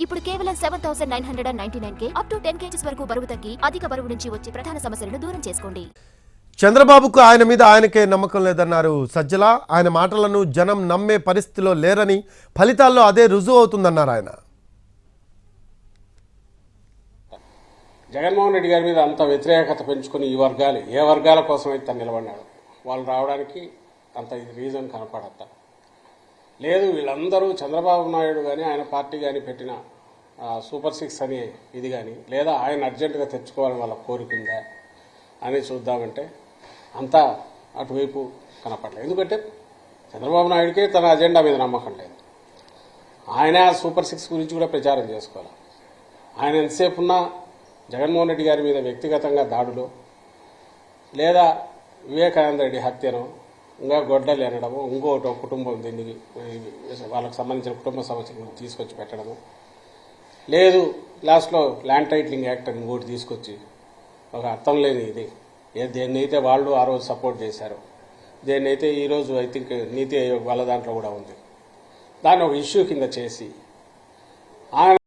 ఇప్పుడు కేవలం 7,999 up to 10 kgs వరకు బరువు తగ్గి అధిక బరువు నుంచి వచ్చే ప్రధాన సమస్యలను దూరం చేసుకోండి. చంద్రబాబుకు ఆయన మీద ఆయనకే నమ్మకం లేదన్నారు సజ్జల. ఆయన మాటలను జనం నమ్మే పరిస్థితిలో లేరని, ఫలితాల్లో అదే రుజువు అవుతుందన్నారు ఆయన. జగన్మోహన్ రెడ్డి గారి మీద అంత వ్యతిరేకత పెంచుకుని ఈ వర్గాలు ఏ వర్గాల కోసం అయితే తను నిలబడినాడు, వాళ్ళు రావడానికి అంత రీజన్ కనపడత లేదు. వీళ్ళందరూ చంద్రబాబు నాయుడు కానీ ఆయన పార్టీ కానీ పెట్టిన సూపర్ 6 అనే ఇది కానీ, లేదా ఆయన అర్జెంటుగా తెచ్చుకోవాలని వాళ్ళ కోరికుందా అని చూద్దామంటే అంతా అటువైపు కనపడలేదు. ఎందుకంటే చంద్రబాబు నాయుడికే తన అజెండా మీద నమ్మకం లేదు. ఆయన సూపర్ 6 గురించి కూడా ప్రచారం చేసుకోవాలి. ఆయన ఎంతసేపు ఉన్నా జగన్మోహన్ రెడ్డి గారి మీద వ్యక్తిగతంగా దాడులు, లేదా వివేకానంద రెడ్డి హత్యను, ఇంకా గొడ్డలు ఎనడము, ఇంకోటి కుటుంబం దీనికి వాళ్ళకు సంబంధించిన కుటుంబ సమస్యలు తీసుకొచ్చి పెట్టడము, లేదు లాస్ట్లో ల్యాండ్ టైటిలింగ్ యాక్ట్ అని ఇంకోటి తీసుకొచ్చి ఒక అర్థం లేని ఇది దేన్నైతే వాళ్ళు ఆ రోజు సపోర్ట్ చేశారు, దేన్నైతే ఈరోజు ఐ థింక్ నీతి ఆయోగ్ వాళ్ళ దాంట్లో కూడా ఉంది, దాన్ని ఒక ఇష్యూ కింద చేసి ఆయన